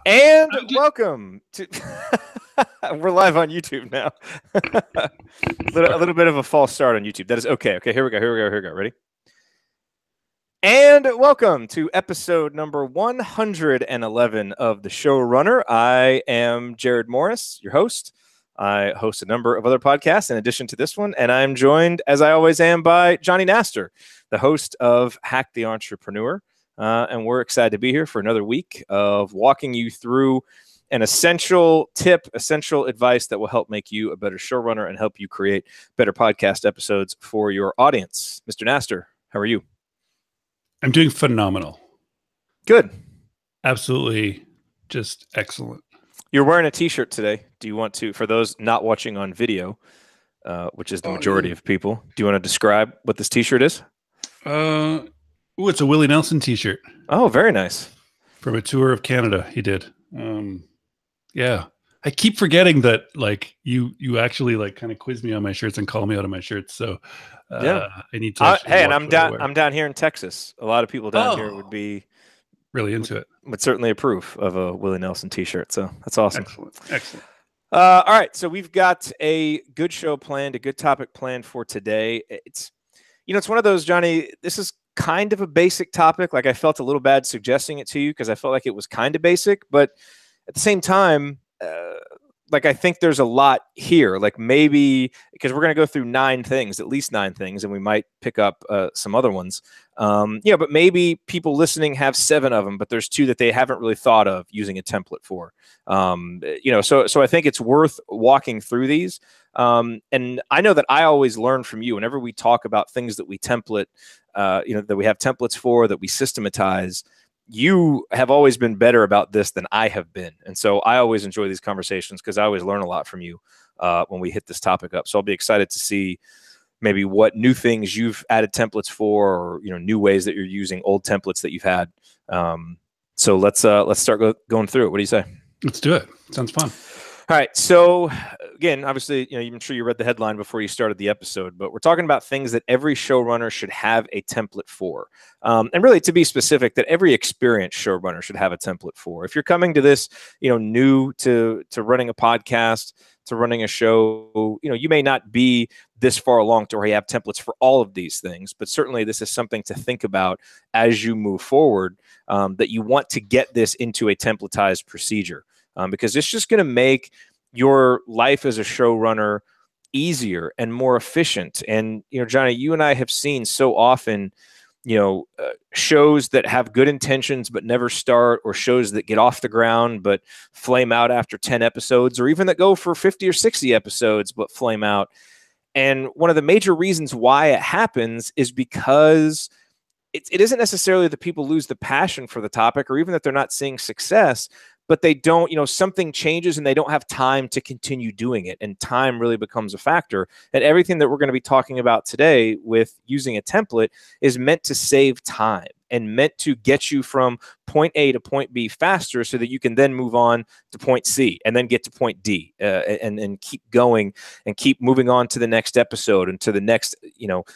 And welcome to. We're live on YouTube now. a little bit of a false start on YouTube. That is okay. Okay, here we go. Ready? And welcome to episode number 111 of the Showrunner. I am Jared Morris, your host. I host a number of other podcasts in addition to this one, and I'm joined, as I always am, by Johnny Naster, the host of Hack the Entrepreneur. And we're excited to be here for another week of walking you through an essential tip, essential advice that will help make you a better showrunner and help you create better podcast episodes for your audience. Mr. Naster, how are you? I'm doing phenomenal. Good. Absolutely just excellent. You're wearing a t-shirt today. Do you want to, for those not watching on video, which is the majority of people, do you want to describe what this t-shirt is? It's a Willie Nelson t-shirt. Oh, very nice. From a tour of Canada he did. Yeah. I keep forgetting that like you actually like kind of quiz me on my shirts and call me out on my shirts. So yeah, I need to hey, and I'm down here in Texas. A lot of people down here would be really into it. Would certainly approve of a Willie Nelson t-shirt. So that's awesome. Excellent. All right. So we've got a good show planned, a good topic planned for today. It's one of those, Johnny, this is kind of a basic topic. Like I felt a little bad suggesting it to you because I felt like it was kind of basic, but at the same time, like I think there's a lot here, like maybe because we're going to go through at least nine things, and we might pick up some other ones. But maybe people listening have 7 of them, but there's 2 that they haven't really thought of using a template for. So I think it's worth walking through these. And I know that I always learn from you whenever we talk about things that we template, that we have templates for, that we systematize. You have always been better about this than I have been. And so I always enjoy these conversations because I always learn a lot from you when we hit this topic up. So I'll be excited to see maybe what new things you've added templates for, or, new ways that you're using old templates that you've had. So let's start going through it. What do you say? Let's do it. Sounds fun. All right. So again, obviously, I'm sure you read the headline before you started the episode, but we're talking about things that every showrunner should have a template for. And really, to be specific, that every experienced showrunner should have a template for. If you're coming to this, new to running a podcast, to running a show, you may not be this far along to where you have templates for all of these things, but certainly this is something to think about as you move forward, that you want to get this into a templatized procedure. Because it's just going to make your life as a showrunner easier and more efficient. And, Johnny, you and I have seen so often, shows that have good intentions but never start, or shows that get off the ground but flame out after 10 episodes, or even that go for 50 or 60 episodes but flame out. And one of the major reasons why it happens is because it isn't necessarily that people lose the passion for the topic, or even that they're not seeing success, but they don't, something changes and they don't have time to continue doing it. And time really becomes a factor. And everything that we're going to be talking about today with using a template is meant to save time and meant to get you from point A to point B faster, so that you can then move on to point C and then get to point D, and keep going and keep moving on to the next episode and to the next,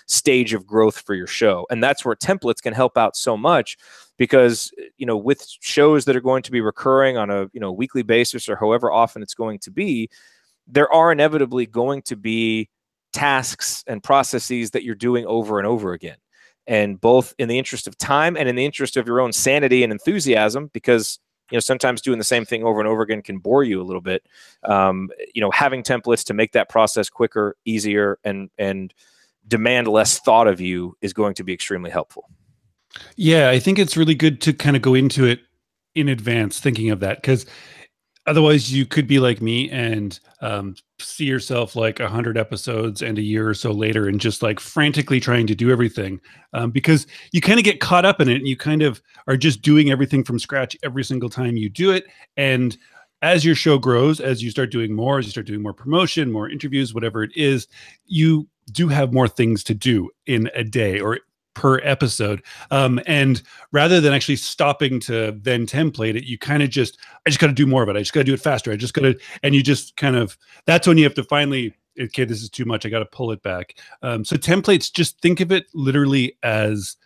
stage of growth for your show. And that's where templates can help out so much. Because, with shows that are going to be recurring on a, weekly basis, or however often it's going to be, there are inevitably going to be tasks and processes that you're doing over and over again. And both in the interest of time and in the interest of your own sanity and enthusiasm, because, sometimes doing the same thing over and over again can bore you a little bit. Having templates to make that process quicker, easier, and demand less thought of you is going to be extremely helpful. Yeah, I think it's really good to kind of go into it in advance thinking of that, because otherwise you could be like me and see yourself like 100 episodes and a year or so later and just like frantically trying to do everything, because you kind of get caught up in it and you kind of are just doing everything from scratch every single time you do it. And as your show grows, as you start doing more, as you start doing more promotion, more interviews, whatever it is, you do have more things to do in a day or per episode. And rather than actually stopping to then template it, you kind of I just got to do more of it. I just got to do it faster. And you just kind of, that's when you have to finally, okay, this is too much. I got to pull it back. So templates, just think of it literally as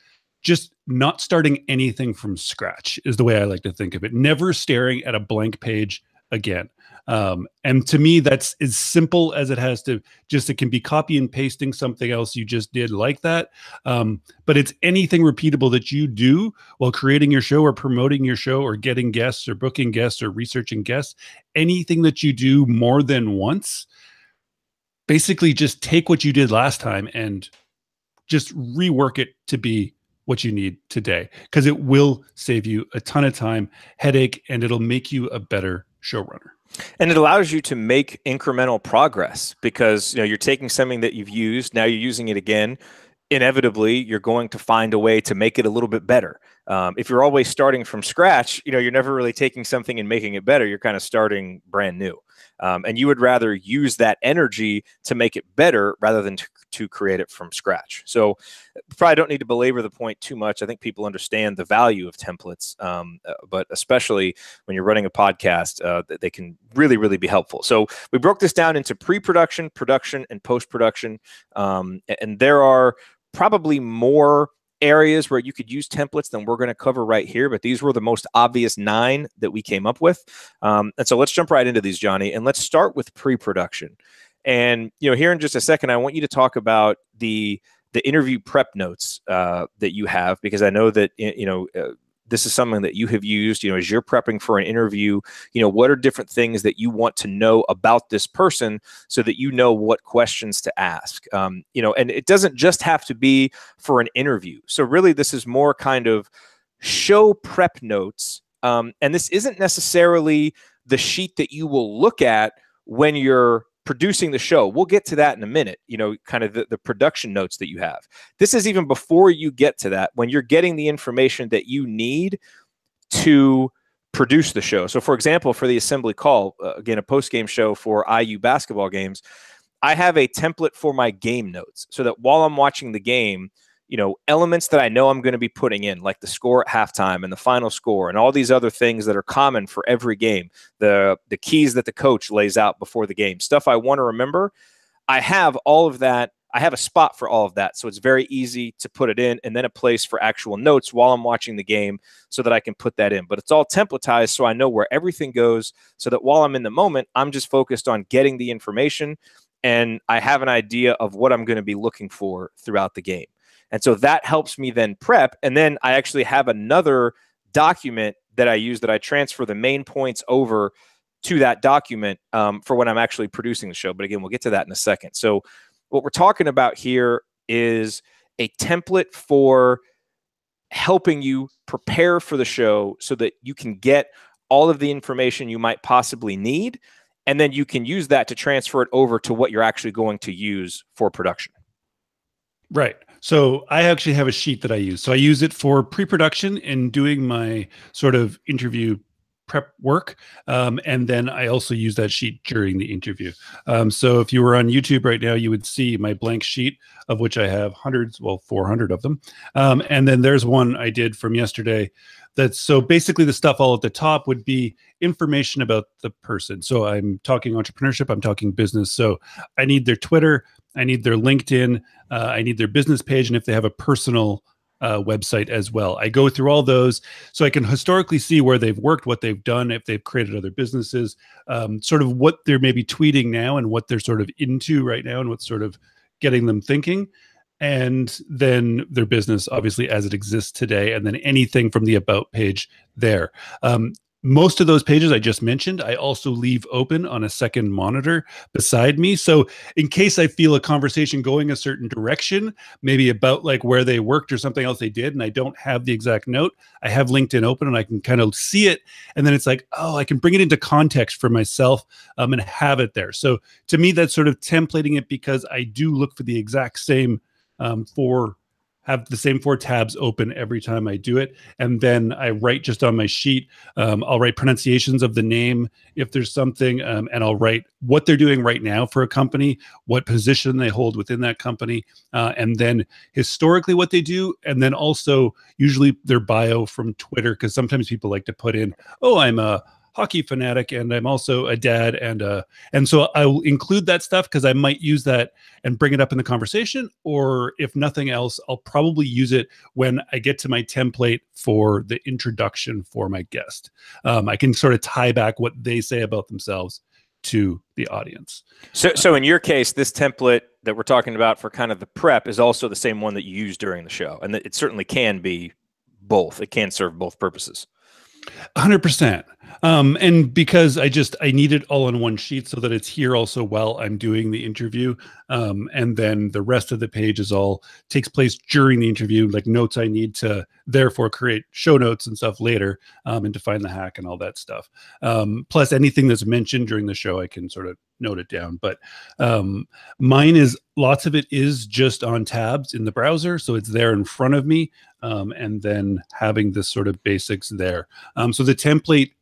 just not starting anything from scratch is the way I like to think of it. Never staring at a blank page again. And to me, that's as simple as it has to. Just it can be copy and pasting something else you just did like that. But it's anything repeatable that you do while creating your show or promoting your show or getting guests or booking guests or researching guests. Anything that you do more than once, basically just take what you did last time and just rework it to be what you need today, because it will save you a ton of time, headache, and it'll make you a better showrunner. And it allows you to make incremental progress because you're taking something that you've used, now you're using it again. Inevitably, you're going to find a way to make it a little bit better. If you're always starting from scratch, you're never really taking something and making it better. You're kind of starting brand new. And you would rather use that energy to make it better rather than to create it from scratch. So probably don't need to belabor the point too much. I think people understand the value of templates, but especially when you're running a podcast, they can really, really be helpful. So we broke this down into pre-production, production, and post-production. And there are probably more areas where you could use templates than we're going to cover right here, but these were the most obvious 9 that we came up with. And so let's jump right into these, Johnny, and let's start with pre-production. And here in just a second, I want you to talk about the interview prep notes that you have, because I know that this is something that you have used, as you're prepping for an interview. What are different things that you want to know about this person so that you know what questions to ask? And it doesn't just have to be for an interview. So really, this is more kind of show prep notes. And this isn't necessarily the sheet that you will look at when you're producing the show. We'll get to that in a minute, kind of the production notes that you have. This is even before you get to that, when you're getting the information that you need to produce the show. So for example, for the assembly call, again, a post-game show for IU basketball games, I have a template for my game notes so that while I'm watching the game, elements that I know I'm going to be putting in, like the score at halftime and the final score and all these other things that are common for every game, the keys that the coach lays out before the game, stuff I want to remember. I have all of that. I have a spot for all of that. So it's very easy to put it in, and then a place for actual notes while I'm watching the game so that I can put that in. But it's all templatized so I know where everything goes, so that while I'm in the moment, I'm just focused on getting the information and I have an idea of what I'm going to be looking for throughout the game. And so that helps me then prep. And then I actually have another document that I use that I transfer the main points over to that document for when I'm actually producing the show. But again, we'll get to that in a second. So what we're talking about here is a template for helping you prepare for the show so that you can get all of the information you might possibly need. And then you can use that to transfer it over to what you're actually going to use for production. Right. So I actually have a sheet that I use. So I use it for pre-production and doing my sort of interview prep work. And then I also use that sheet during the interview. So if you were on YouTube right now, you would see my blank sheet, of which I have hundreds, well, 400 of them. And then there's one I did from yesterday. That's so basically the stuff all at the top would be information about the person. So I'm talking entrepreneurship, I'm talking business. So I need their Twitter, I need their LinkedIn, I need their business page, and if they have a personal website as well. I go through all those so I can historically see where they've worked, what they've done, if they've created other businesses, sort of what they're maybe tweeting now and what they're sort of into right now and what's sort of getting them thinking. And then their business, obviously, as it exists today, and then anything from the About page there. Most of those pages I just mentioned, I also leave open on a second monitor beside me. So in case I feel a conversation going a certain direction, maybe about like where they worked or something else they did, and I don't have the exact note, I have LinkedIn open and I can kind of see it. And then it's like, oh, I can bring it into context for myself and have it there. So to me, that's sort of templating it, because I do look for the exact same have the same 4 tabs open every time I do it. And then I write just on my sheet, I'll write pronunciations of the name if there's something, and I'll write what they're doing right now for a company, what position they hold within that company, and then historically what they do, and then also usually their bio from Twitter, because sometimes people like to put in, oh, I'm a hockey fanatic, and I'm also a dad, and so I will include that stuff because I might use that and bring it up in the conversation, or if nothing else, I'll probably use it when I get to my template for the introduction for my guest. I can sort of tie back what they say about themselves to the audience. So in your case, this template that we're talking about for kind of the prep is also the same one that you use during the show, and it certainly can be both. It can serve both purposes. 100%. And because I need it all on one sheet so that it's here also while I'm doing the interview. And then the rest of the page is all takes place during the interview, like notes I need to therefore create show notes and stuff later, and to find the hack and all that stuff. Plus anything that's mentioned during the show, I can sort of note it down. But mine is lots of it is just on tabs in the browser. So it's there in front of me. And then having this sort of basics there. So the template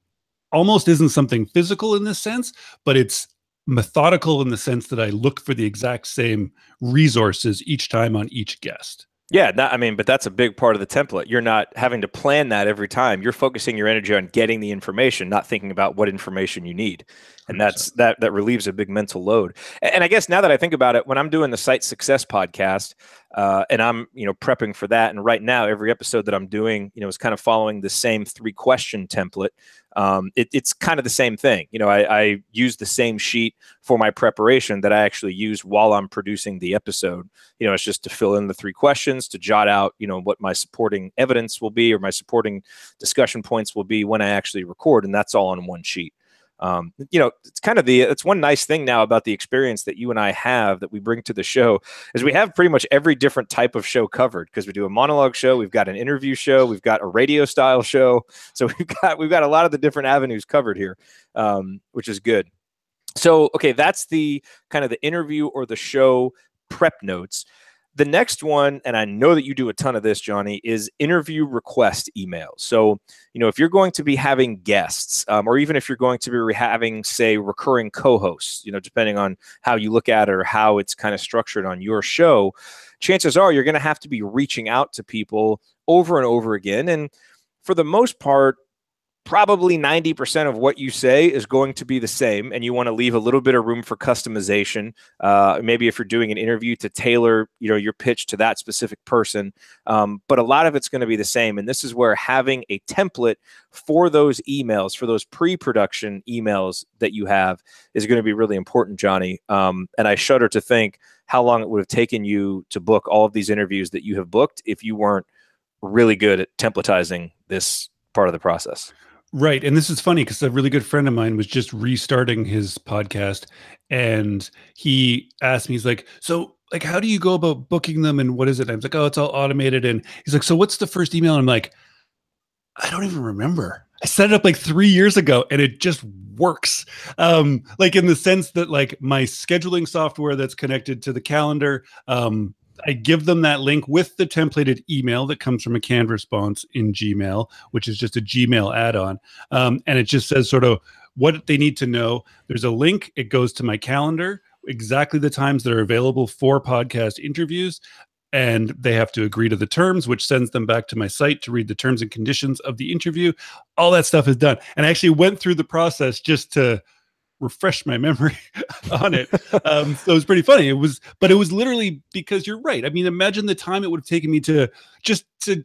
almost isn't something physical in this sense, but it's methodical in the sense that I look for the exact same resources each time on each guest. Yeah, but that's a big part of the template. You're not having to plan that every time. You're focusing your energy on getting the information, not thinking about what information you need. And that relieves a big mental load. And I guess now that I think about it, when I'm doing the Site Success podcast, and I'm, prepping for that, and right now every episode that I'm doing, is kind of following the same 3-question template. It's kind of the same thing. I use the same sheet for my preparation that I actually use while I'm producing the episode. It's just to fill in the 3 questions, to jot out, what my supporting evidence will be or my supporting discussion points will be when I actually record. And that's all on one sheet. It's kind of it's one nice thing now about the experience that you and I have that we bring to the show is we have pretty much every different type of show covered, because we do a monologue show, we've got an interview show, we've got a radio style show. So we've got a lot of the different avenues covered here, which is good. So, okay, that's the kind of the interview or the show prep notes. The next one, and I know that you do a ton of this, Johnny, is interview request emails. So, if you're going to be having guests, or even if you're going to be having, say, recurring co-hosts, depending on how you look at it or how it's kind of structured on your show, chances are you're going to have to be reaching out to people over and over again. And for the most part, probably 90% of what you say is going to be the same, and you want to leave a little bit of room for customization. Maybe if you're doing an interview, to tailor, your pitch to that specific person. But a lot of it's going to be the same. And this is where having a template for those emails, for those pre-production emails that you have, is going to be really important, Johnny. And I shudder to think how long it would have taken you to book all of these interviews that you have booked if you weren't really good at templatizing this part of the process. Right. And this is funny because a really good friend of mine was just restarting his podcast, and he asked me, he's like, so like, how do you go about booking them and what is it? And I was like, oh, it's all automated. And he's like, so what's the first email? And I'm like, I don't even remember. I set it up like 3 years ago and it just works. Like in the sense that like my scheduling software that's connected to the calendar, I give them that link with the templated email that comes from a canned response in Gmail, which is just a Gmail add-on. And it just says sort of what they need to know. There's a link. It goes to my calendar, exactly the times that are available for podcast interviews. And they have to agree to the terms, which sends them back to my site to read the terms and conditions of the interview. All that stuff is done. And I actually went through the process just to refresh my memory on it. So it was pretty funny. But it was literally because you're right. I mean, imagine the time it would have taken me to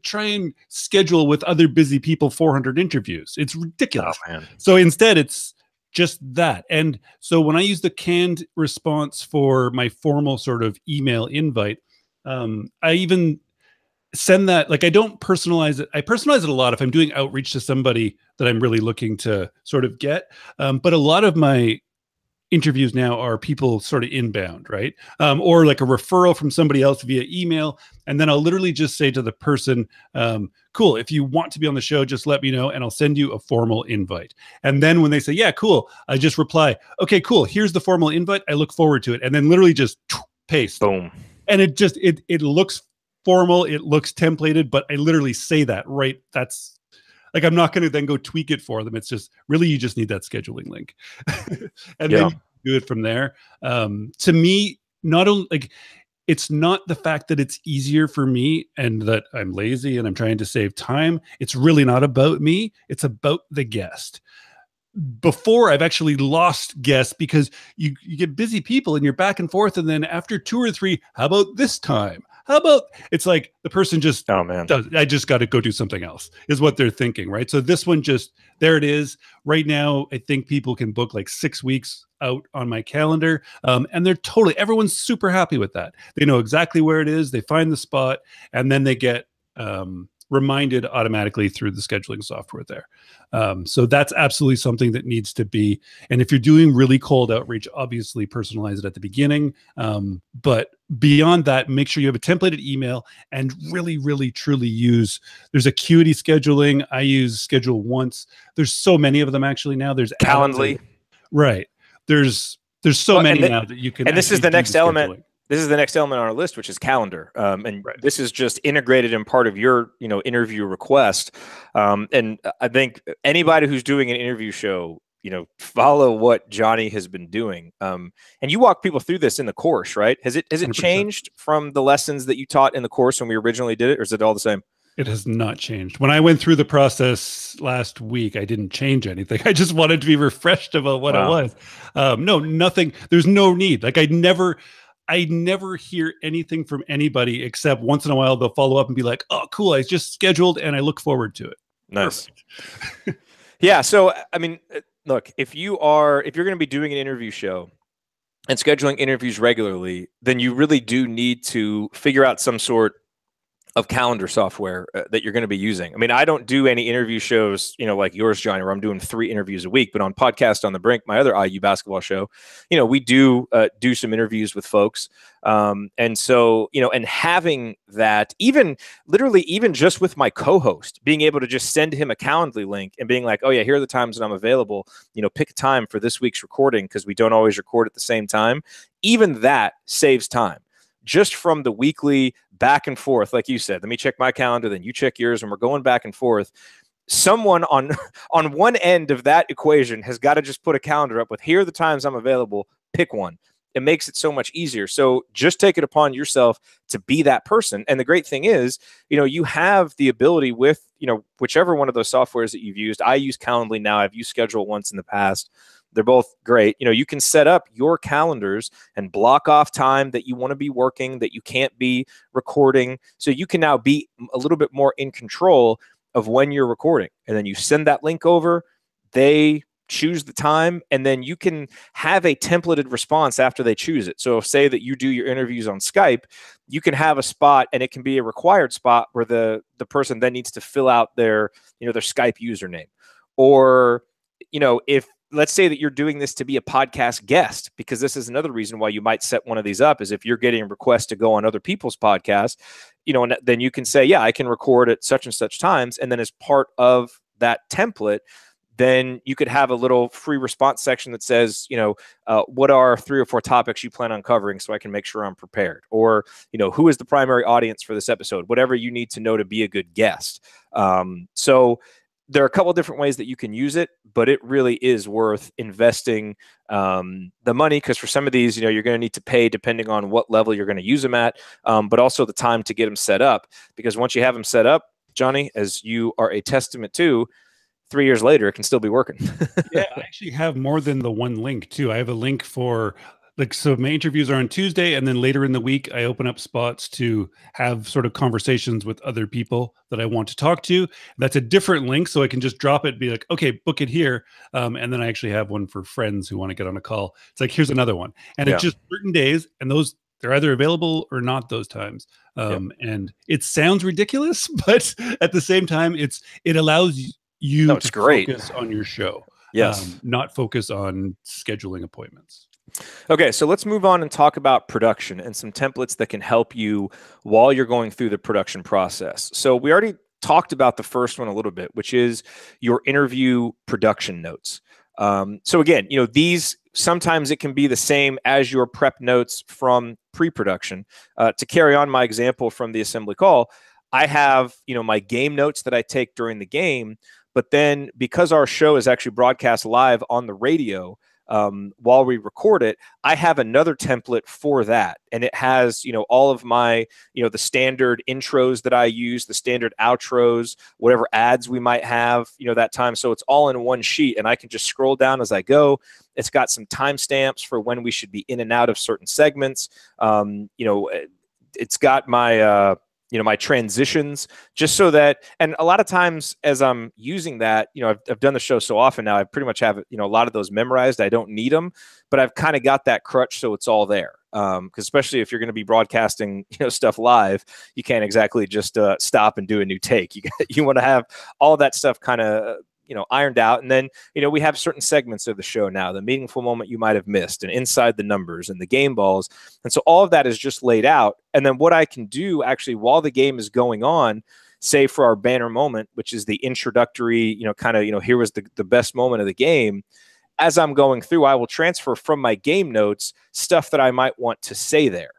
try and schedule with other busy people 400 interviews. It's ridiculous. Oh, man. So instead, it's just that. And so when I use the canned response for my formal sort of email invite, I even send that, like, I don't personalize it. I personalize it a lot if I'm doing outreach to somebody that I'm really looking to sort of get. But a lot of my interviews now are people sort of inbound, right? Or like a referral from somebody else via email. And then I'll literally just say to the person, cool, if you want to be on the show, just let me know and I'll send you a formal invite. And then when they say, yeah, cool, I just reply, okay, cool, here's the formal invite. I look forward to it. And then literally just paste. Boom. And it looks formal, it looks templated, but I literally say that, right? That's like, I'm not going to then go tweak it for them. It's just really, you just need that scheduling link. And then you do it from there. To me, not only like, it's not the fact that it's easier for me and that I'm lazy and I'm trying to save time. It's really not about me. It's about the guest. before I've actually lost guests because you get busy people and you're back and forth. And then after 2 or 3, how about this time? How about, it's like the person just, oh man, I just got to go do something else is what they're thinking. Right. So this one just, there it is right now. I think people can book like 6 weeks out on my calendar. And they're everyone's super happy with that. They know exactly where it is. They find the spot and then they get, reminded automatically through the scheduling software there. So that's absolutely something that needs to be. And if you're doing really cold outreach, obviously personalize it at the beginning. But beyond that, make sure you have a templated email and really, really, truly use. There's Acuity scheduling. I use Schedule Once. There's so many of them actually now. There's Calendly. Right. There's so many now that you can. And this is the next element. This is the next element on our list, which is calendar. And right. This is just integrated in part of your, interview request. And I think anybody who's doing an interview show, follow what Johnny has been doing. And you walk people through this in the course, right? Has it 100%. Changed from the lessons that you taught in the course when we originally did it, or is it all the same? It has not changed. When I went through the process last week, I didn't change anything. I just wanted to be refreshed about what it was. No, nothing. There's no need. Like I never hear anything from anybody except once in a while they'll follow up and be like, "Oh, cool! I just scheduled and I look forward to it." Nice. Yeah. So, I mean, look, if you're going to be doing an interview show and scheduling interviews regularly, then you really do need to figure out some sort of calendar software that you're going to be using. I mean, I don't do any interview shows, like yours, Johnny, where I'm doing 3 interviews a week, but on Podcast on the Brink, my other IU basketball show, we do some interviews with folks. And so, and having that, even just with my co-host, being able to just send him a Calendly link and being like, oh yeah, here are the times that I'm available, pick a time for this week's recording, because we don't always record at the same time. Even that saves time. Just from the weekly back and forth, like you said, let me check my calendar, then you check yours, and we're going back and forth. Someone on one end of that equation has got to just put a calendar up with, here are the times I'm available, pick one. It makes it so much easier. So just take it upon yourself to be that person. And the great thing is, you have the ability with, whichever one of those softwares that you've used. I use Calendly now. I've used Schedule Once in the past. They're both great. You can set up your calendars and block off time that you want to be working, that you can't be recording. So you can now be a little bit more in control of when you're recording. And then you send that link over, they choose the time, and then you can have a templated response after they choose it. So say that you do your interviews on Skype, you can have a spot, and it can be a required spot where the person then needs to fill out their Skype username. Or, if let's say that you're doing this to be a podcast guest, because this is another reason why you might set one of these up, is if you're getting requests to go on other people's podcasts, and then you can say, yeah, I can record at such and such times. And then as part of that template, then you could have a little free response section that says, what are 3 or 4 topics you plan on covering, so I can make sure I'm prepared? Or, who is the primary audience for this episode? Whatever you need to know to be a good guest. So there are a couple of different ways that you can use it, but it really is worth investing the money, because for some of these, you're going to need to pay depending on what level you're going to use them at, but also the time to get them set up. Because once you have them set up, Johnny, as you are a testament to, 3 years later, it can still be working. Yeah, I actually have more than the one link too. I have a link for so my interviews are on Tuesday, and then later in the week, I open up spots to have sort of conversations with other people that I want to talk to. That's a different link, so I can just drop it and be like, okay, book it here. And then I actually have one for friends who want to get on a call. It's like, here's another one. And it's just certain days, and they're either available or not those times. And it sounds ridiculous, but at the same time, it allows you to focus on your show. Yes. Not focus on scheduling appointments. Okay, so let's move on and talk about production and some templates that can help you while you're going through the production process. So we already talked about the first one a little bit, which is your interview production notes. So again, these, sometimes it can be the same as your prep notes from pre-production. To carry on my example from the assembly call, I have, my game notes that I take during the game, but then because our show is actually broadcast live on the radio, while we record it, I have another template for that. And it has, all of my, the standard intros that I use, the standard outros, whatever ads we might have, that time. So it's all in one sheet and I can just scroll down as I go. It's got some timestamps for when we should be in and out of certain segments. It's got my, my transitions, just so that, and a lot of times as I'm using that, I've done the show so often now, I pretty much have, a lot of those memorized. I don't need them, but I've kind of got that crutch. So it's all there. Because especially if you're going to be broadcasting, stuff live, you can't exactly just stop and do a new take. You want to have all that stuff kind of, ironed out. And then, we have certain segments of the show now, the meaningful moment you might have missed, and inside the numbers and the game balls. And so all of that is just laid out. And then what I can do actually while the game is going on, say for our banner moment, which is the introductory, here was the best moment of the game. As I'm going through, I will transfer from my game notes stuff that I might want to say there.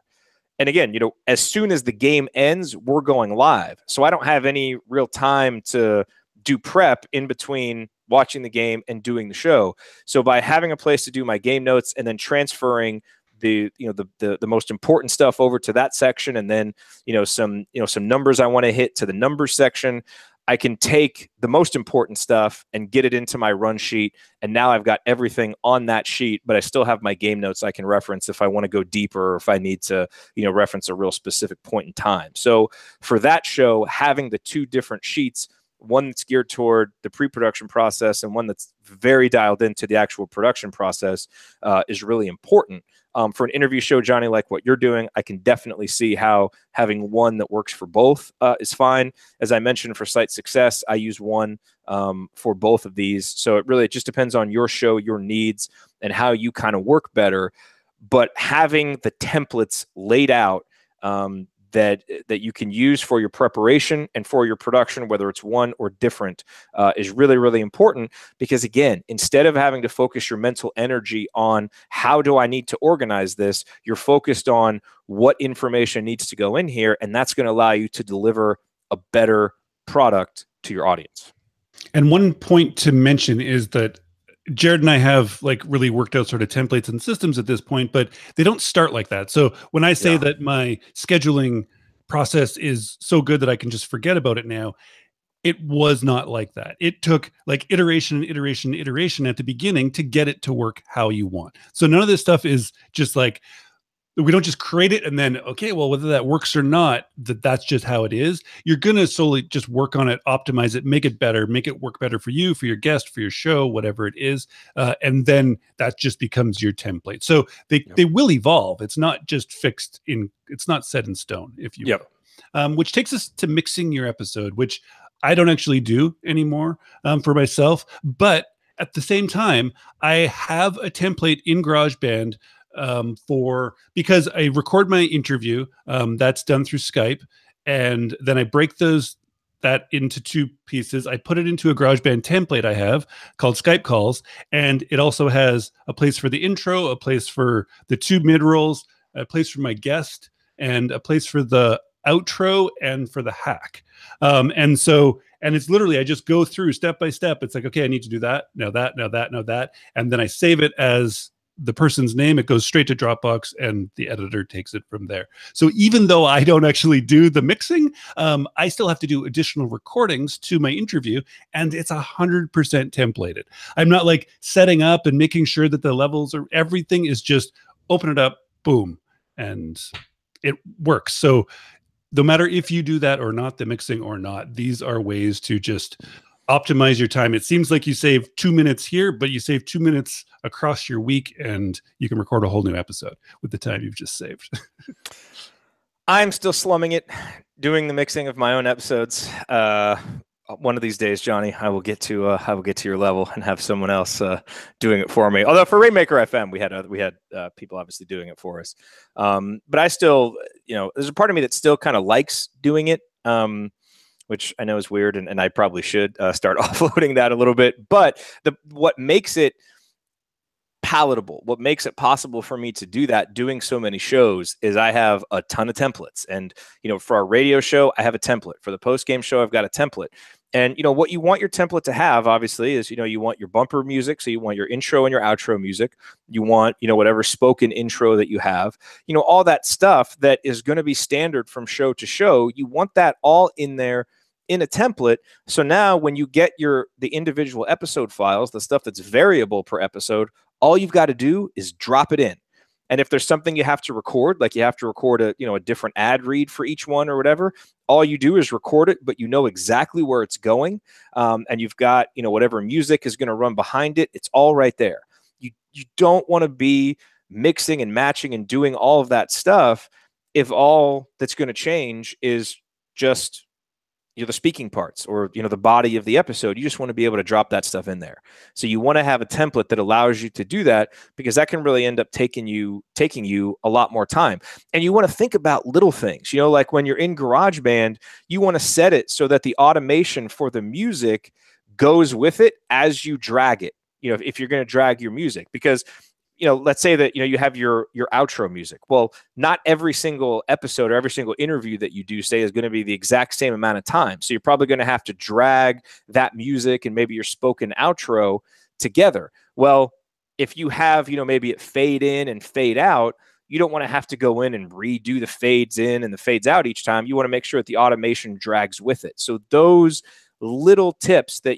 And again, as soon as the game ends, we're going live. So I don't have any real time to do prep in between watching the game and doing the show. So by having a place to do my game notes and then transferring the most important stuff over to that section, and then some numbers I want to hit to the numbers section, I can take the most important stuff and get it into my run sheet. And now I've got everything on that sheet, but I still have my game notes I can reference if I want to go deeper, or if I need to, reference a real specific point in time. So for that show, having the two different sheets, one that's geared toward the pre-production process and one that's very dialed into the actual production process, is really important. For an interview show, Johnny, like what you're doing, I can definitely see how having one that works for both is fine. As I mentioned, for Site Success, I use one for both of these. So it just depends on your show, your needs, and how you kind of work better. But having the templates laid out that you can use for your preparation and for your production, whether it's one or different, is really, really important. Because again, instead of having to focus your mental energy on how do I need to organize this, you're focused on what information needs to go in here, and that's going to allow you to deliver a better product to your audience. And one point to mention is that Jared and I have really worked out sort of templates and systems at this point, but they don't start like that. So when I say that my scheduling process is so good that I can just forget about it now, it was not like that. It took iteration at the beginning to get it to work how you want. So none of this stuff is just we don't just create it and then, okay, well, whether that works or not, that's just how it is. You're going to solely just work on it, optimize it, make it better, make it work better for you, for your guest, for your show, whatever it is. And then that just becomes your template. So they will evolve. It's not just it's not set in stone, if you will. Which takes us to mixing your episode, which I don't actually do anymore for myself. But at the same time, I have a template in GarageBand because I record my interview, that's done through Skype, and then I break that into two pieces. I put it into a GarageBand template I have called Skype Calls, and it also has a place for the intro, a place for the two mid-rolls, a place for my guest, and a place for the outro and for the hack. And it's literally, I just go through step by step. It's okay, I need to do that, now that, now that, now that, and then I save it as the person's name. It goes straight to Dropbox, and the editor takes it from there. So even though I don't actually do the mixing, I still have to do additional recordings to my interview, and it's 100% templated. I'm not setting up and making sure that the levels are, everything is just open it up, boom, and it works. So no matter if you do that or not, the mixing or not, these are ways to just optimize your time. It seems like you save 2 minutes here, but you save 2 minutes across your week, and you can record a whole new episode with the time you've just saved. I'm still slumming it, doing the mixing of my own episodes. One of these days, Johnny, I will get to your level and have someone else doing it for me. Although for Rainmaker FM, we had people obviously doing it for us. But I still, there's a part of me that still kind of likes doing it. Which I know is weird, and I probably should start offloading that a little bit. But what makes it palatable, what makes it possible for me to do that, doing so many shows, is I have a ton of templates. And for our radio show, I have a template. For the post-game show, I've got a template. And, what you want your template to have, obviously, is, you want your bumper music. So you want your intro and your outro music. You want, whatever spoken intro that you have, all that stuff that is going to be standard from show to show. You want that all in there in a template. So now when you get the individual episode files, the stuff that's variable per episode, all you've got to do is drop it in. And if there's something you have to record, like you have to record a different ad read for each one or whatever, all you do is record it, but you know exactly where it's going. And you've got, whatever music is going to run behind it. It's all right there. You don't want to be mixing and matching and doing all of that stuff if all that's going to change is just the speaking parts or the body of the episode. You just want to be able to drop that stuff in there. So you want to have a template that allows you to do that, because that can really end up taking you a lot more time. And you want to think about little things, like when you're in GarageBand, you want to set it so that the automation for the music goes with it as you drag it, if you're going to drag your music. Because let's say that, you have your outro music. Well, not every single episode or every single interview that you do say is going to be the exact same amount of time. So you're probably going to have to drag that music and maybe your spoken outro together. Well, if you have, maybe it fade in and fade out, you don't want to have to go in and redo the fades in and the fades out each time. You want to make sure that the automation drags with it. So those little tips that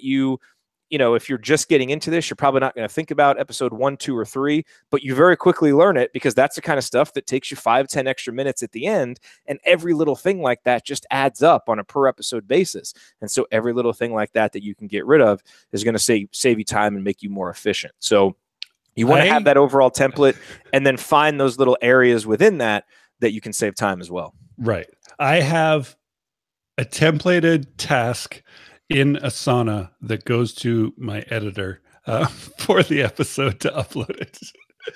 if you're just getting into this, you're probably not going to think about episode 1, 2, or 3, but you very quickly learn it, because that's the kind of stuff that takes you 5-10 extra minutes at the end. And every little thing like that just adds up on a per episode basis. And so every little thing like that you can get rid of is going to save you time and make you more efficient. So you want to have that overall template and then find those little areas within that you can save time as well. Right. I have a templated task in Asana that goes to my editor for the episode to upload it.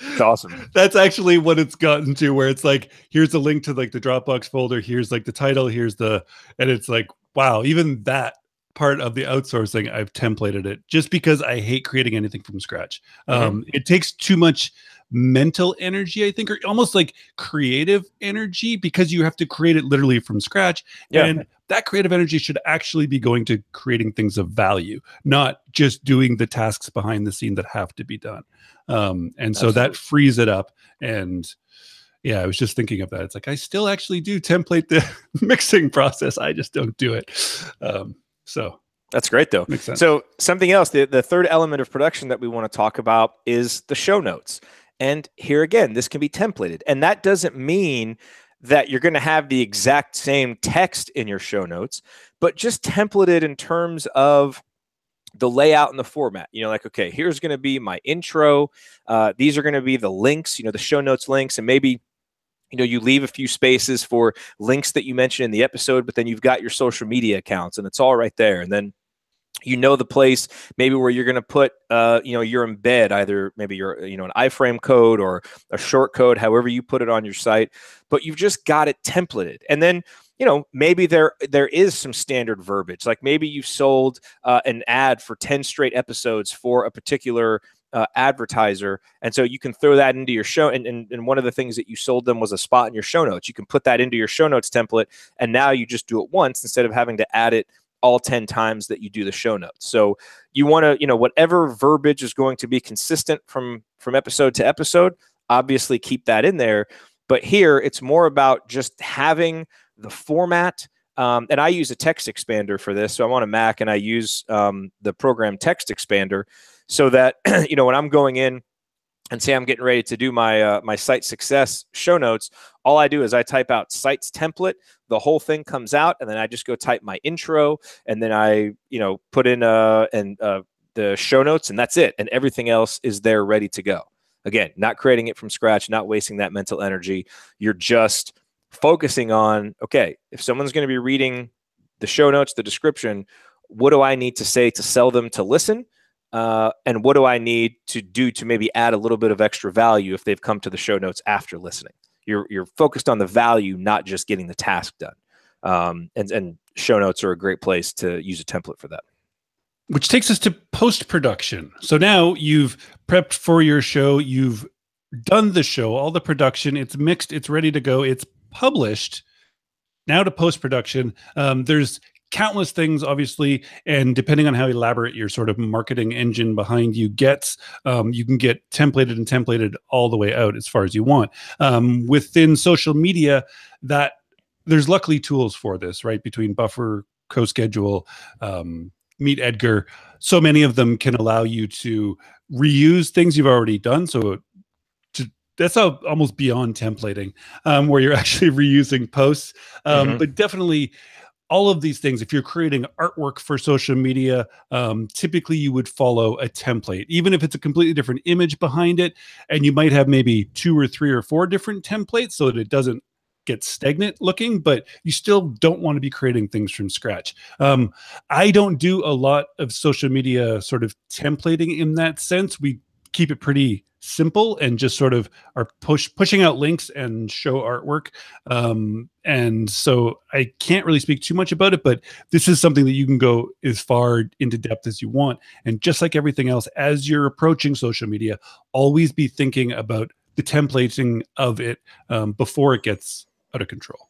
It's awesome. That's actually what it's gotten to, where it's like, here's a link to like the Dropbox folder. Here's like the title. And it's like, wow, even that part of the outsourcing, I've templated it, just because I hate creating anything from scratch. It takes too much mental energy, I think, or almost like creative energy, because you have to create it literally from scratch. Yeah. And that creative energy should actually be going to creating things of value, not just doing the tasks behind the scene that have to be done. And so that frees it up. And yeah, I was just thinking of that. It's like, I still actually do template the mixing process. I just don't do it. So that's great, though. Makes sense. So something else, the third element of production that we want to talk about is the show notes. And here again, this can be templated. And that doesn't mean that you're going to have the exact same text in your show notes, but just template it in terms of the layout and the format. Like, okay, here's going to be my intro. These are going to be the links, the show notes links, and maybe you leave a few spaces for links that you mentioned in the episode, but then you've got your social media accounts and it's all right there. And then the place maybe where you're going to put, your embed, either maybe your, an iframe code or a short code, however you put it on your site, but you've just got it templated. And then, maybe there is some standard verbiage, like maybe you sold an ad for 10 straight episodes for a particular advertiser. And so you can throw that into your show. And one of the things that you sold them was a spot in your show notes. You can put that into your show notes template. And now you just do it once instead of having to add it all 10 times that you do the show notes. So you want to, whatever verbiage is going to be consistent from episode to episode, obviously keep that in there. But here it's more about just having the format. And I use a text expander for this. So I'm on a Mac and I use the program Text Expander, so that, when I'm going in and say I'm getting ready to do my my site success show notes, all I do is I type out sites template, the whole thing comes out, and then I just go type my intro, and then I put in the show notes, and that's it. And everything else is there ready to go. Again, not creating it from scratch, not wasting that mental energy. You're just focusing on, okay, if someone's going to be reading the show notes, the description, what do I need to say to sell them to listen? And what do I need to do to maybe add a little bit of extra value if they've come to the show notes after listening? You're focused on the value, not just getting the task done. And show notes are a great place to use a template for that. Which takes us to post-production. So now you've prepped for your show, you've done the show, all the production, it's mixed, it's ready to go, it's published. Now to post-production, there's countless things, obviously, and depending on how elaborate your sort of marketing engine behind you gets, you can get templated and templated all the way out as far as you want. Within social media, that there's luckily tools for this, right? Between Buffer, CoSchedule, Meet Edgar, so many of them can allow you to reuse things you've already done. So that's almost beyond templating, where you're actually reusing posts. But definitely all of these things, if you're creating artwork for social media, typically you would follow a template, even if it's a completely different image behind it. And you might have maybe 2 or 3 or 4 different templates so that it doesn't get stagnant looking, but you still don't want to be creating things from scratch. I don't do a lot of social media sort of templating in that sense. We keep it pretty simple and just sort of are pushing out links and show artwork. And so I can't really speak too much about it, but this is something that you can go as far into depth as you want. And just like everything else, as you're approaching social media, always be thinking about the templating of it before it gets out of control.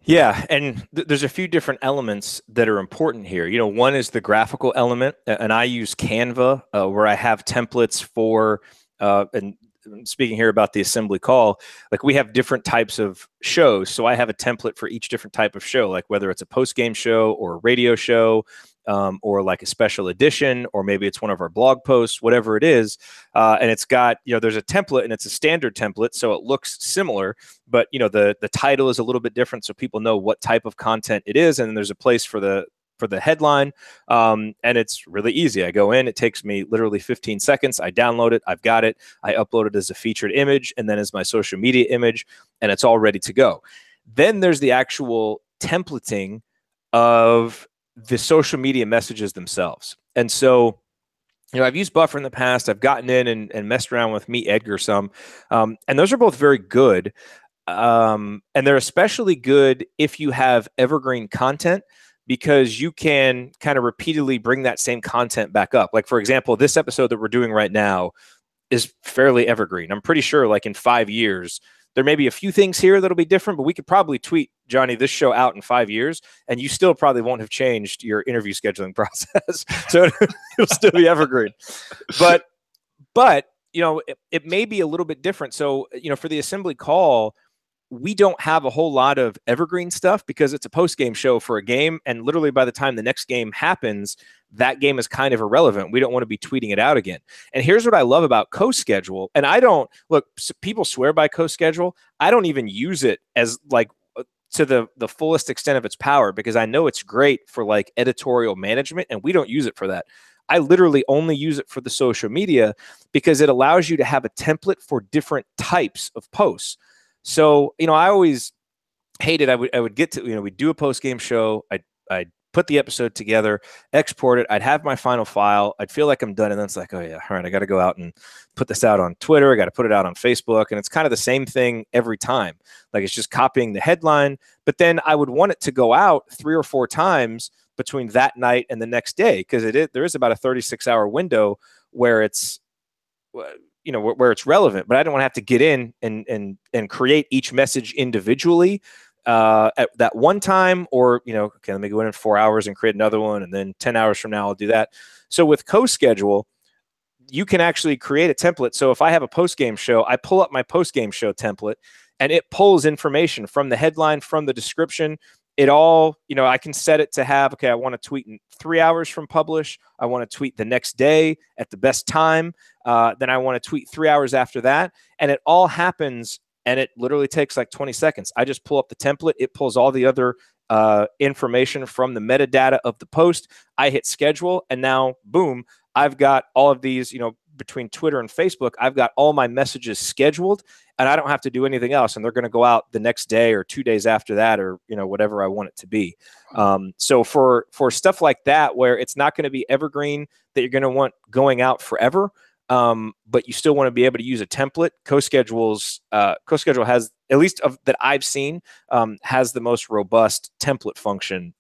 Yeah, and there's a few different elements that are important here. You know, one is the graphical element, and I use Canva, where I have templates for, and speaking here about the assembly call, like we have different types of shows. So I have a template for each different type of show, like whether it's a post-game show or a radio show, or like a special edition, or maybe it's one of our blog posts, whatever it is. And it's got, you know, there's a template and it's a standard template. So it looks similar, but you know, the title is a little bit different. So people know what type of content it is. And then there's a place for the headline. And it's really easy. I go in, it takes me literally 15 seconds. I download it. I've got it. I upload it as a featured image and then as my social media image, and it's all ready to go. Then there's the actual templating of the social media messages themselves. And so, you know, I've used Buffer in the past. I've gotten in and messed around with Meet Edgar some. And those are both very good. And they're especially good if you have evergreen content, because you can kind of repeatedly bring that same content back up. Like, for example, this episode that we're doing right now is fairly evergreen. I'm pretty sure like in 5 years, there may be a few things here that'll be different, but we could probably tweet, Johnny, this show out in 5 years, and you still probably won't have changed your interview scheduling process. So it'll still be evergreen. But you know, it may be a little bit different. So, you know, for the assembly call, we don't have a whole lot of evergreen stuff because it's a post-game show for a game. And literally by the time the next game happens, that game is kind of irrelevant. We don't want to be tweeting it out again. And here's what I love about CoSchedule. And I don't, look, people swear by CoSchedule. I don't even use it as like to the fullest extent of its power, because I know it's great for like editorial management, and we don't use it for that. I literally only use it for the social media because it allows you to have a template for different types of posts. So, you know, I always hated, I would get to, you know, we'd do a post-game show. I'd put the episode together, export it. I'd have my final file. I'd feel like I'm done. And then it's like, oh yeah, all right, I got to go out and put this out on Twitter. I got to put it out on Facebook. And it's kind of the same thing every time. Like, it's just copying the headline, but then I would want it to go out 3 or 4 times between that night and the next day. Because there is about a 36-hour window where it's, you know, where it's relevant, but I don't want to have to get in and create each message individually at that one time, or, you know, okay, let me go in 4 hours and create another one, and then 10 hours from now I'll do that. So with CoSchedule, you can actually create a template. So if I have a post-game show, I pull up my post-game show template, and it pulls information from the headline, from the description. It all, you know, I can set it to have, okay, I want to tweet in 3 hours from publish. I want to tweet the next day at the best time. Then I want to tweet 3 hours after that. And it all happens, and it literally takes like 20 seconds. I just pull up the template. It pulls all the other information from the metadata of the post. I hit schedule, and now, boom, I've got all of these, you know, between Twitter and Facebook, I've got all my messages scheduled, and I don't have to do anything else. And they're going to go out the next day or 2 days after that, or, you know, whatever I want it to be. So for stuff like that, where it's not going to be evergreen, that you're going to want going out forever, but you still want to be able to use a template, CoSchedule has, at least that I've seen, has the most robust template function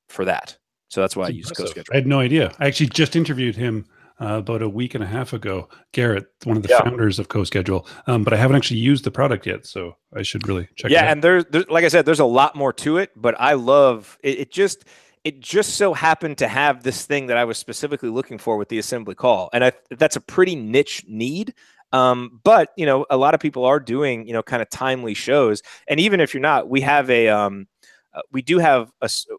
for that. So that's why I use CoSchedule. I had no idea. I actually just interviewed him about a week and a half ago, Garrett, one of the founders of CoSchedule, but I haven't actually used the product yet, so I should really check it out. Yeah, and there's, like I said, there's a lot more to it, but I love it. it just so happened to have this thing that I was specifically looking for with the assembly call. And that's a pretty niche need. But, a lot of people are doing, kind of timely shows. And even if you're not, we have we do have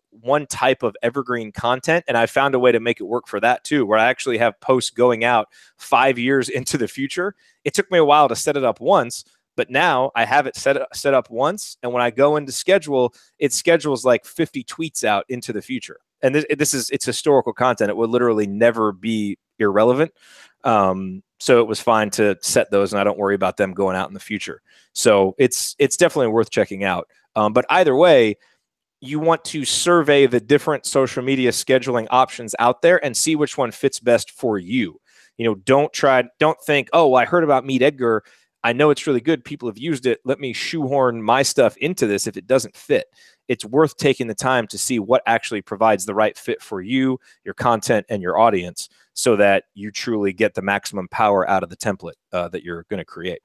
one type of evergreen content, and I found a way to make it work for that too, where I actually have posts going out 5 years into the future. It took me a while to set it up once, but now I have it set up once, and when I go into schedule, it schedules like 50 tweets out into the future. And it's historical content. It would literally never be irrelevant. So it was fine to set those, and I don't worry about them going out in the future. So it's definitely worth checking out. But either way, you want to survey the different social media scheduling options out there and see which one fits best for you. Don't think, oh, I heard about Meet Edgar. I know it's really good. People have used it. Let me shoehorn my stuff into this if it doesn't fit. It's worth taking the time to see what actually provides the right fit for you, your content, and your audience so that you truly get the maximum power out of the template that you're going to create.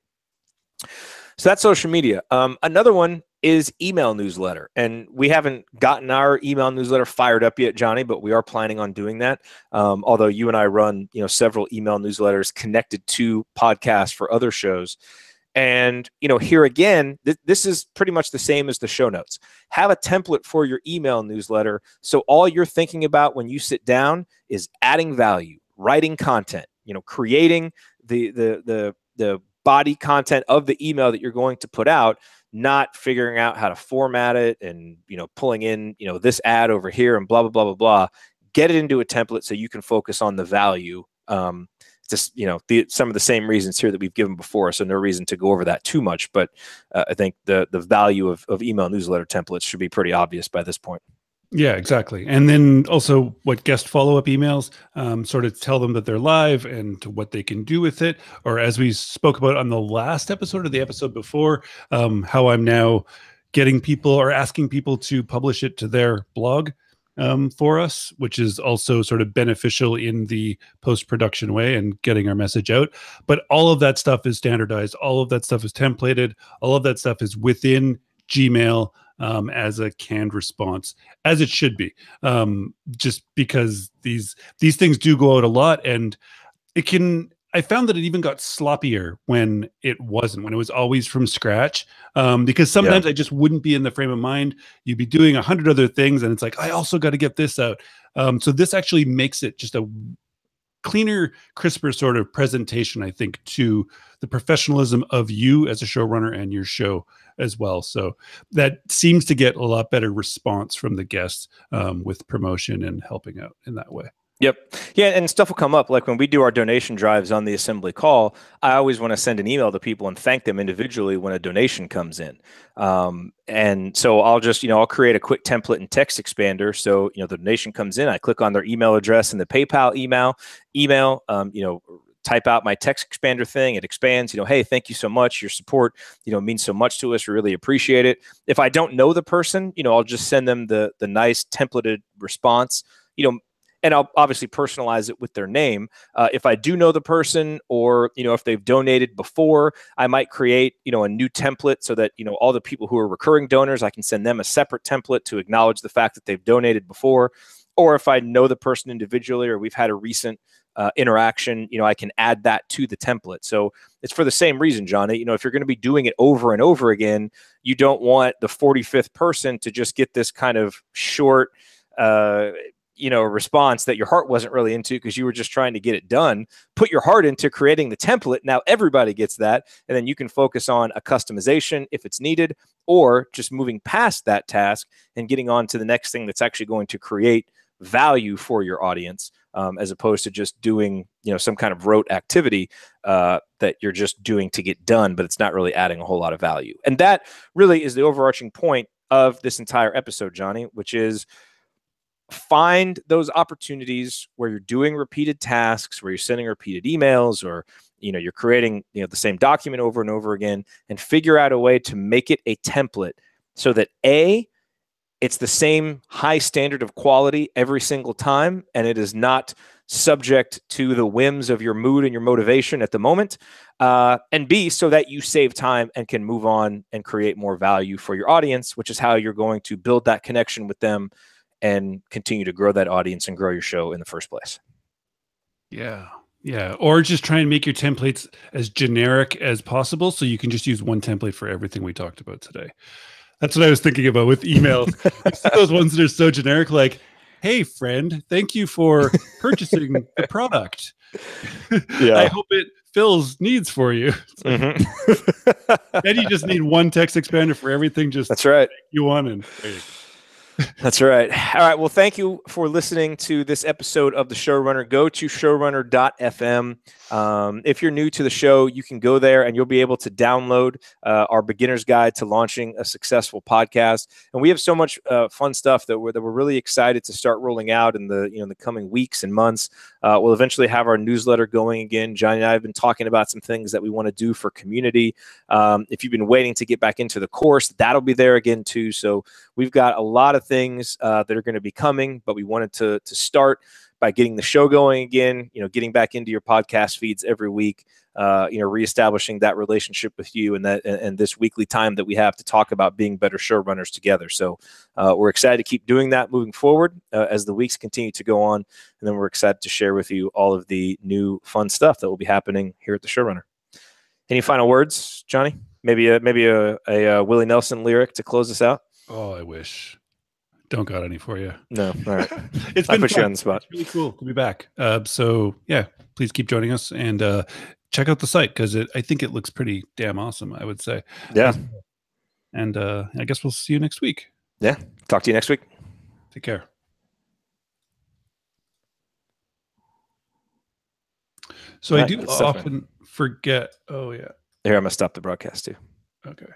So that's social media. Another one is email newsletter. And we haven't gotten our email newsletter fired up yet, Johnny, but we are planning on doing that. Although you and I run, several email newsletters connected to podcasts for other shows. And, here again, this is pretty much the same as the show notes. Have a template for your email newsletter. So all you're thinking about when you sit down is adding value, writing content, creating the body content of the email that you're going to put out, not figuring out how to format it and, pulling in, this ad over here and blah, blah, blah, blah, blah. Get it into a template so you can focus on the value. Just, some of the same reasons here that we've given before. So no reason to go over that too much. But I think the value of email newsletter templates should be pretty obvious by this point. Yeah, exactly. And then also what guest follow-up emails, sort of tell them that they're live and what they can do with it. Or as we spoke about on the last episode or the episode before, how I'm now getting people or asking people to publish it to their blog for us, which is also sort of beneficial in the post-production way and getting our message out. But all of that stuff is standardized. All of that stuff is templated. All of that stuff is within Gmail as a canned response, as it should be, just because these things do go out a lot, and I found that it even got sloppier when it was always from scratch, because sometimes I just wouldn't be in the frame of mind. You'd be doing 100 other things, and it's like, I also got to get this out. So this actually makes it just a cleaner, crisper sort of presentation, I think, to the professionalism of you as a showrunner and your show as well. So that seems to get a lot better response from the guests with promotion and helping out in that way. Yep. Yeah, and stuff will come up. Like when we do our donation drives on the assembly call, I always want to send an email to people and thank them individually when a donation comes in. And so I'll just, I'll create a quick template and text expander. So, the donation comes in, I click on their email address in the PayPal email, type out my text expander thing. It expands, hey, thank you so much. Your support, means so much to us. We really appreciate it. If I don't know the person, I'll just send them the nice templated response, and I'll obviously personalize it with their name. If I do know the person, or, if they've donated before, I might create, a new template so that, all the people who are recurring donors, I can send them a separate template to acknowledge the fact that they've donated before. Or if I know the person individually, or we've had a recent interaction, I can add that to the template. So it's for the same reason, Johnny. If you're going to be doing it over and over again, you don't want the 45th person to just get this kind of short, response that your heart wasn't really into because you were just trying to get it done. Put your heart into creating the template. Now everybody gets that. And then you can focus on a customization if it's needed, or just moving past that task and getting on to the next thing that's actually going to create value for your audience, as opposed to just doing, some kind of rote activity that you're just doing to get done, but it's not really adding a whole lot of value. And that really is the overarching point of this entire episode, Johnny, which is find those opportunities where you're doing repeated tasks, where you're sending repeated emails, or you're creating the same document over and over again, and figure out a way to make it a template so that it's the same high standard of quality every single time, and it is not subject to the whims of your mood and your motivation at the moment, and B, so that you save time and can move on and create more value for your audience, which is how you're going to build that connection with them and continue to grow that audience and grow your show in the first place. Yeah. Yeah. Or just try and make your templates as generic as possible so you can just use one template for everything we talked about today. That's what I was thinking about with emails. You see those ones that are so generic, like, hey, friend, thank you for purchasing the product. Yeah. I hope it fills needs for you. Like, then you just need one text expander for everything. Just that's right. You want and there you go. That's right. All right. Well, thank you for listening to this episode of The Showrunner. Go to showrunner.fm. If you're new to the show, you can go there and you'll be able to download our beginner's guide to launching a successful podcast. And we have so much fun stuff that we're really excited to start rolling out in the coming weeks and months. We'll eventually have our newsletter going again. Johnny and I have been talking about some things that we want to do for community. If you've been waiting to get back into the course, that'll be there again too. So we've got a lot of things that are going to be coming, but we wanted to start by getting the show going again, getting back into your podcast feeds every week, reestablishing that relationship with you and this weekly time that we have to talk about being better showrunners together. So we're excited to keep doing that moving forward as the weeks continue to go on. And then we're excited to share with you all of the new fun stuff that will be happening here at the Showrunner. Any final words, Johnny? Maybe a Willie Nelson lyric to close us out? Oh, I wish. Don't got any for you. No. All right. It's been put fun. You on the spot. It's really cool to be back. So yeah, please keep joining us and check out the site because I think it looks pretty damn awesome, I would say. Yeah. And I guess we'll see you next week. Yeah. Talk to you next week. Take care. So I do often forget. Oh yeah. Here, I'm gonna stop the broadcast too. Okay.